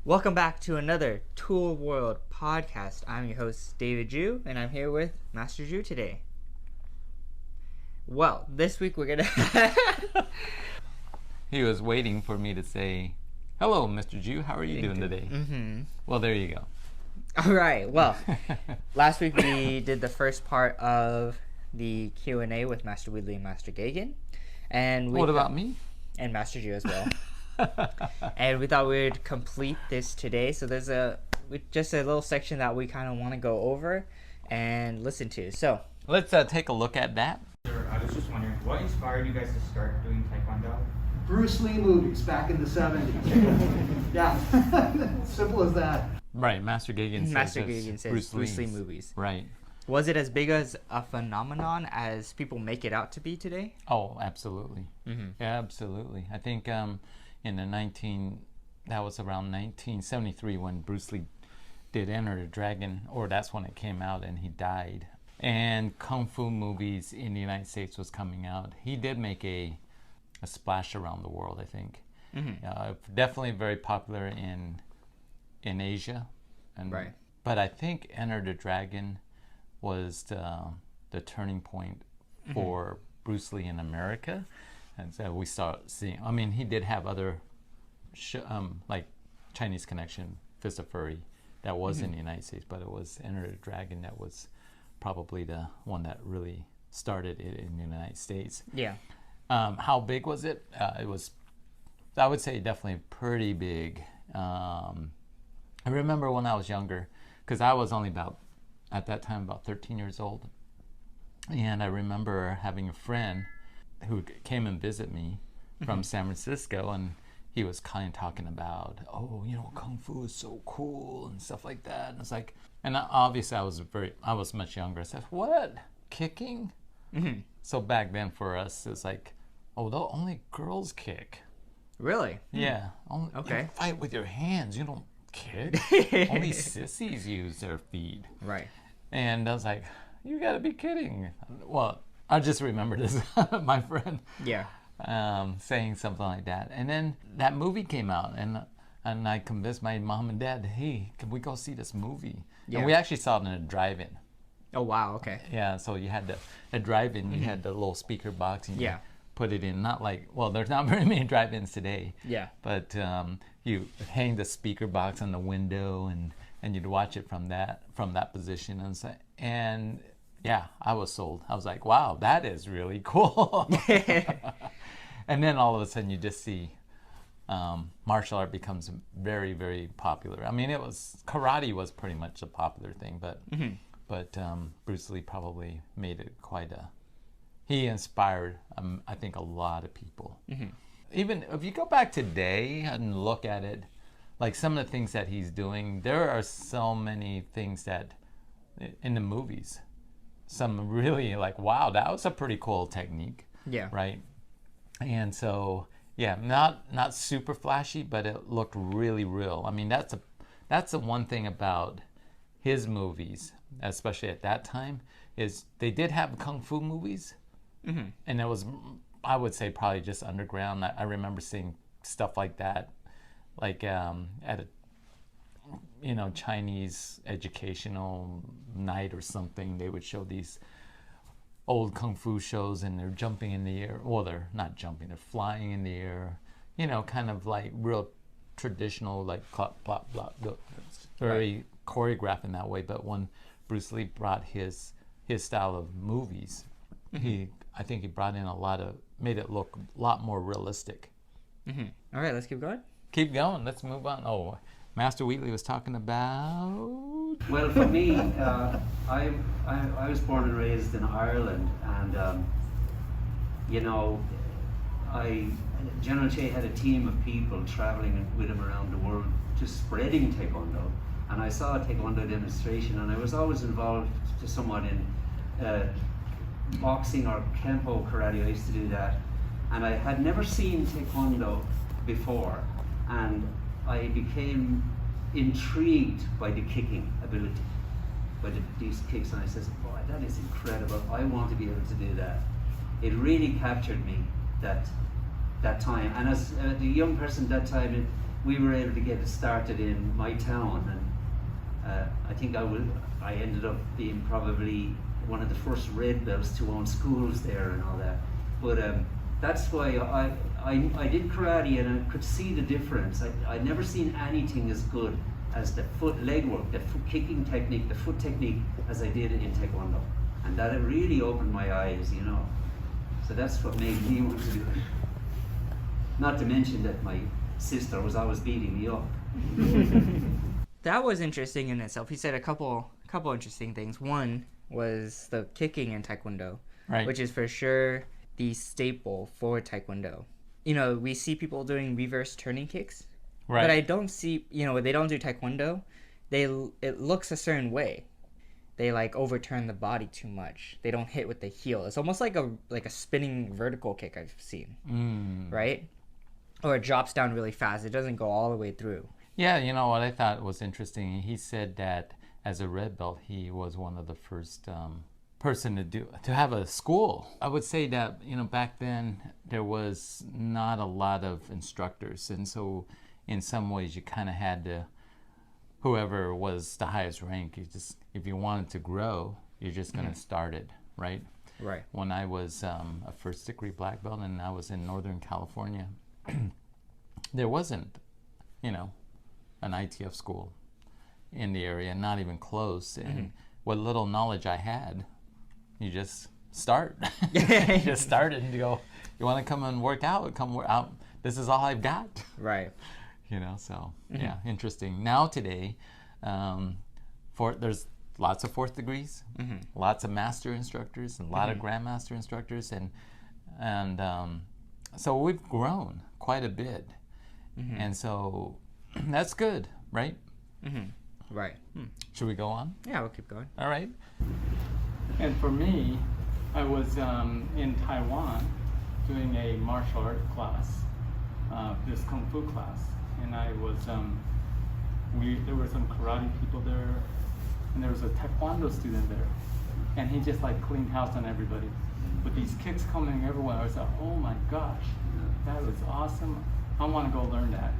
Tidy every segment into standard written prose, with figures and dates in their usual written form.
Welcome back to another Tul World Podcast. I'm your host, David Jew, and I'm here with Master Jew today. Well, this week we're gonna... He was waiting for me to say, "Hello, Mr. Jew, how are you doing today?" Mm-hmm. Well, there you go. Alright, well, last week we did the first part of the Q&A with Master Wheatley and Master Gagan. And What about me? And Master Jew as well. And we thought we'd complete this today. So there's just a little section that we kind of want to go over and listen to. So let's take a look at that. I was just wondering, what inspired you guys to start doing Taekwon Do? Bruce Lee movies back in the 70s. Yeah, simple as that. Right, Master Gagan says Bruce Lee movies. Right. Was it as big as a phenomenon as people make it out to be today? Oh, absolutely. Mm-hmm. Yeah, absolutely. I think that was around 1973 when Bruce Lee did Enter the Dragon, or that's when it came out and he died. And Kung Fu movies in the United States was coming out. He did make a splash around the world, I think. Mm-hmm. Definitely very popular in Asia. Right. But I think Enter the Dragon was the turning point for Bruce Lee in America. And so we start seeing, I mean, he did have other, like Chinese Connection, Fist of Fury, that was in the United States, but it was Enter the Dragon that was probably the one that really started it in the United States. Yeah. How big was it? It was, I would say, definitely pretty big. I remember when I was younger, because I was only at that time, about 13 years old. And I remember having a friend who came and visit me from San Francisco, and he was kind of talking about, Kung Fu is so cool and stuff like that. And it's like, and obviously I was much younger. I said, what? Kicking? Mm-hmm. So back then for us, it's like, only girls kick. Really? Yeah. Okay. You fight with your hands. You don't kick. Only sissies use their feet. Right. And I was like, you gotta be kidding. Well, I just remember this, my friend. Yeah. Saying something like that. And then that movie came out, and I convinced my mom and dad, hey, can we go see this movie? Yeah. And we actually saw it in a drive-in. Oh, wow. Okay. Yeah, so you had a drive-in, you had the little speaker box, and you put it in, not like, well, there's not very many drive-ins today. Yeah. But you hang the speaker box on the window, and you'd watch it from that position. And yeah, I was sold. I was like, wow, that is really cool. And then all of a sudden you just see martial art becomes very, very popular. I mean, karate was pretty much a popular thing, but Bruce Lee probably made it he inspired, I think, a lot of people. Mm-hmm. Even if you go back today and look at it, like some of the things that he's doing, there are so many things that in the movies, some really like, wow, that was a pretty cool technique. Yeah. Right. And so, yeah, not super flashy, but it looked really real. I mean, that's the one thing about his movies, especially at that time, is they did have Kung Fu movies. Mm-hmm. And it was, I would say, probably just underground. I remember seeing stuff like that, like at a Chinese educational night or something. They would show these old Kung Fu shows, and they're jumping in the air. Well, they're not jumping, they're flying in the air, kind of like real traditional, like plop, plop, plop. It's very choreographed in that way. But when Bruce Lee brought his style of movies, I think he brought in made it look a lot more realistic. Mm-hmm. All right, let's keep going. Keep going. Let's move on. Oh, Master Wheatley was talking about... Well, for me, I was born and raised in Ireland, and General Che had a team of people traveling with him around the world, just spreading Taekwondo. And I saw a Taekwondo demonstration, and I was always involved to somewhat in boxing or Kempo karate. I used to do that, and I had never seen Taekwondo before, and I became intrigued by the kicking ability, by these kicks, and I said, boy, that is incredible. I want to be able to do that. It really captured me that time. And as the young person at that time, we were able to get it started in my town, and I think I ended up being probably one of the first red belts to own schools there and all that. But that's why I did karate, and I could see the difference. I'd never seen anything as good as the leg work, the kicking technique, the foot technique, as I did in Taekwondo. And that it really opened my eyes, you know. So that's what made me want to do it. Not to mention that my sister was always beating me up. That was interesting in itself. He said a couple interesting things. One was the kicking in Taekwondo, Right. which is for sure the staple for Taekwondo. You know, we see people doing reverse turning kicks, Right. but I don't see, you know, they don't do Taekwondo. It looks a certain way. They like overturn the body too much. They don't hit with the heel. It's almost like a spinning vertical kick I've seen, right? Or it drops down really fast. It doesn't go all the way through. Yeah, you know what I thought was interesting. He said that as a red belt, he was one of the first person to have a school. I would say that, you know, back then there was not a lot of instructors, and so in some ways you kind of had to, whoever was the highest rank, you just, if you wanted to grow, you're just going to start it, right? Right. When I was a first degree black belt and I was in Northern California, there wasn't, you know, an ITF school in the area, not even close. And what little knowledge I had, you just start. You just started and you go, you want to come and work out? Come work out. This is all I've got. Right. You know, so yeah, interesting. Now today, there's lots of fourth degrees, lots of master instructors, and a lot of grandmaster instructors, and so we've grown quite a bit, and so that's good, right? Right. Should we go on? Yeah, we'll keep going. All right. And for me, I was in Taiwan doing a martial art class, this kung fu class, and I was there were some karate people there, and there was a Taekwondo student there, and he just like cleaned house on everybody with these kicks coming everywhere. I was like, oh my gosh, that was awesome. I want to go learn that.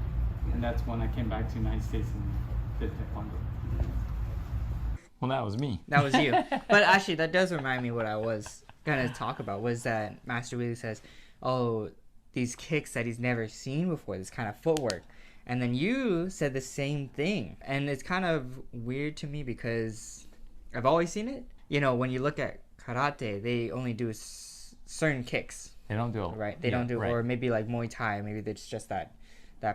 And that's when I came back to the United States and did Taekwondo. Well, that was me. That was you. But actually, that does remind me what I was going to talk about, was that Master Wheatley says, oh, these kicks that he's never seen before, this kind of footwork. And then you said the same thing. And it's kind of weird to me because I've always seen it. You know, when you look at karate, they only do certain kicks. They don't do it. Right? They don't do, or maybe like Muay Thai, maybe it's just that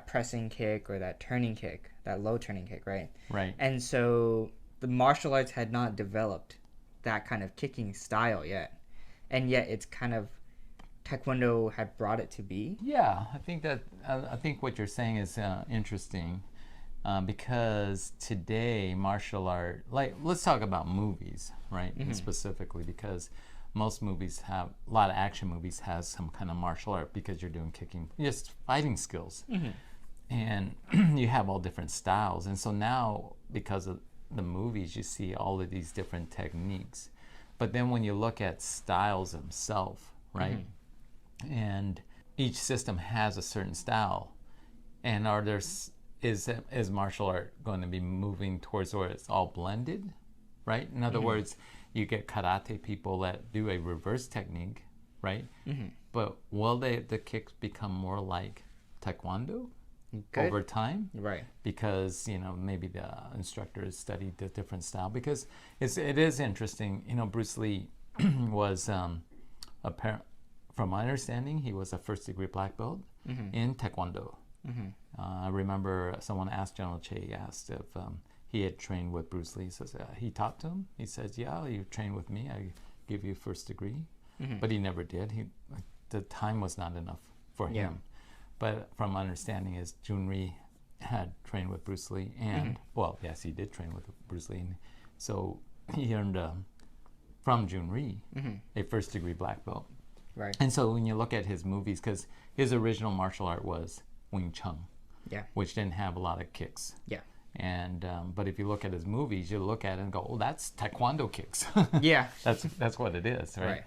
pressing kick or that turning kick, that low turning kick, right? Right. And so the martial arts had not developed that kind of kicking style yet. And yet it's kind of, Taekwondo had brought it to be. Yeah, I think what you're saying is interesting because today martial art, like let's talk about movies, right? And specifically because most movies have, a lot of action movies has some kind of martial art because you're doing kicking, just fighting skills. And you have all different styles. And so now because of the movies, you see all of these different techniques. But then when you look at styles themselves, right? And each system has a certain style, and is martial art going to be moving towards where it's all blended, right? In other words, you get karate people that do a reverse technique, right? But will the kicks become more like Taekwondo over time? Right. Because, you know, maybe the instructor has studied the different style. Because it is interesting, you know, Bruce Lee was from my understanding, he was a first degree black belt in Taekwondo. I remember someone asked General Che, asked if he had trained with Bruce Lee. He says, he taught to him. He says, yeah, you trained with me. I give you first degree. But he never did. The time was not enough for him. But from my understanding is Junri had trained with Bruce Lee. And, well, yes, he did train with Bruce Lee. And so he earned from Junri a first degree black belt. Right. And so when you look at his movies, because his original martial art was Wing Chun, which didn't have a lot of kicks. Yeah. And but if you look at his movies, you look at it and go, "Oh, that's Taekwondo kicks." Yeah. That's what it is, right?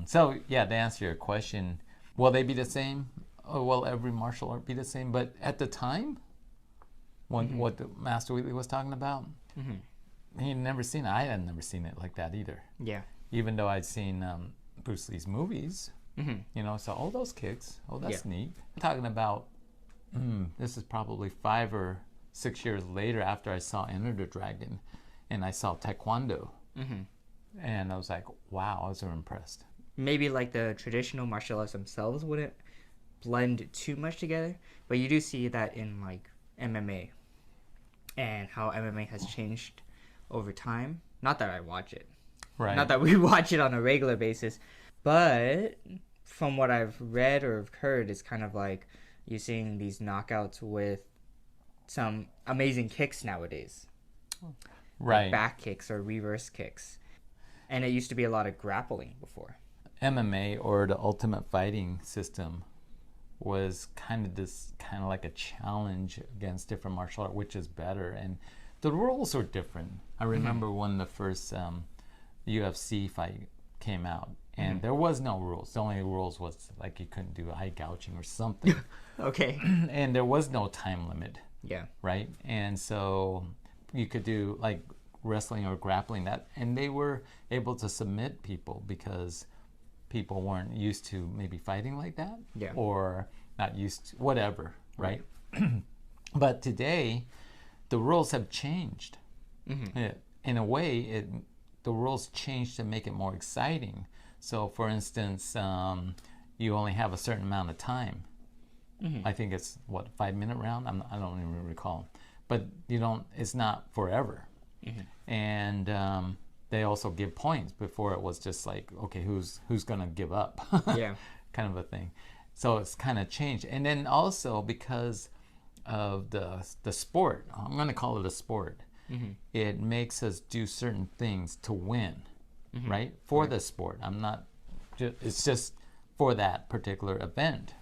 So yeah, to answer your question, will they be the same? oh, well, every martial art be the same? But at the time, when what the Master Wheatley was talking about, he'd never seen it. I had never seen it like that either. Yeah. Even though I'd seen Bruce Lee's movies, you know, so, oh, those kicks, oh, that's neat. I'm talking about, this is probably 5 or 6 years later after I saw Enter the Dragon, and I saw Taekwon Do. And I was like, wow, I was so impressed. Maybe like the traditional martial arts themselves wouldn't blend too much together, but you do see that in like MMA and how MMA has changed over time. Not that I watch it. Right. Not that we watch it on a regular basis, but from what I've read or heard, it's kind of like you're seeing these knockouts with some amazing kicks nowadays. Right. Like back kicks or reverse kicks. And it used to be a lot of grappling before. MMA, or the Ultimate Fighting system, was kind of like a challenge against different martial art, which is better. And the rules were different. I remember when the first UFC fight came out, and there was no rules. The only rules was like you couldn't do eye gouging or something. Okay. And there was no time limit. Yeah. Right? And so you could do like wrestling or grappling that, and they were able to submit people because people weren't used to maybe fighting like that, or not used to whatever, right? But today the rules have changed. In a way, the rules changed to make it more exciting. So for instance, you only have a certain amount of time. I think it's 5-minute round, I don't even recall, but you don't, it's not forever. And they also give points. Before it was just like, okay, who's gonna give up? Yeah. Kind of a thing. So it's kind of changed. And then also because of the sport, I'm gonna call it a sport, it makes us do certain things to win, right? For the sport. It's just for that particular event.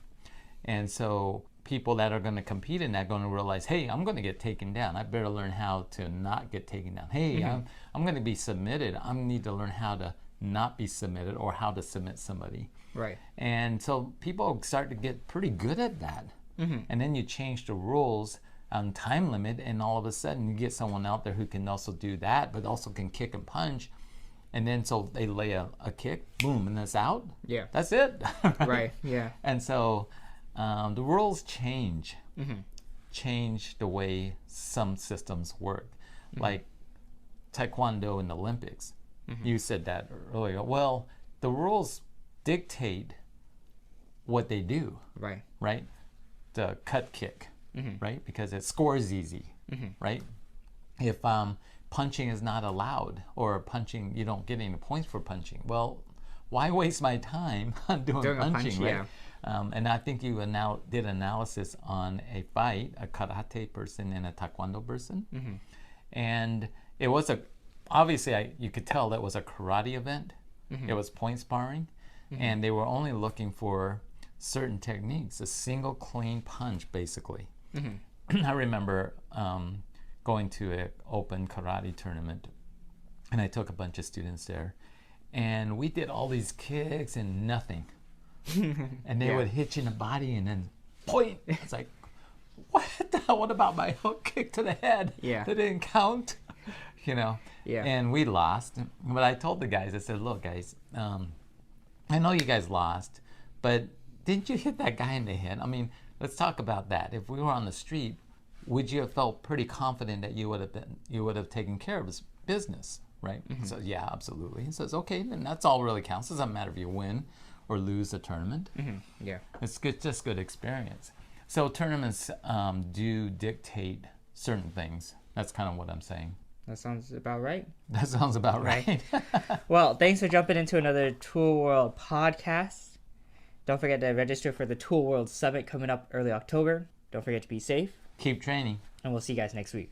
And so people that are going to compete in that are going to realize, hey, I'm going to get taken down. I better learn how to not get taken down. Hey, I'm going to be submitted. I need to learn how to not be submitted, or how to submit somebody. Right. And so people start to get pretty good at that. And then you change the rules on time limit, and all of a sudden you get someone out there who can also do that, but also can kick and punch. And then so they lay a kick, boom, and it's out. Yeah. That's it. Right. Yeah. And so the rules change the way some systems work. Like Taekwondo Do in the Olympics. You said that earlier. Well, the rules dictate what they do. Right. Right? The cut kick, right? Because it scores easy, right? If punching is not allowed, or punching, you don't get any points for punching. Well, why waste my time on doing punching, right? And I think you did analysis on a fight, a karate person and a taekwondo person. And it was obviously you could tell that was a karate event. It was point sparring. And they were only looking for certain techniques, a single clean punch, basically. I remember going to an open karate tournament, and I took a bunch of students there, and we did all these kicks and nothing. And they would hit you in the body and then point. It's like, what the hell? What about my hook kick to the head? Yeah. That didn't count, you know? Yeah. And we lost. But I told the guys, I said, look, guys, I know you guys lost, but didn't you hit that guy in the head? I mean, let's talk about that. If we were on the street, would you have felt pretty confident that you would have taken care of his business, right? He says, yeah, absolutely. He says, okay, then that's all really counts. It doesn't matter if you win or lose the tournament. Yeah. It's good, just good experience. So tournaments do dictate certain things. That's kind of what I'm saying. That sounds about right. That sounds about right. Well, thanks for jumping into another Tul World podcast. Don't forget to register for the Tul World Summit coming up early October. Don't forget to be safe. Keep training. And we'll see you guys next week.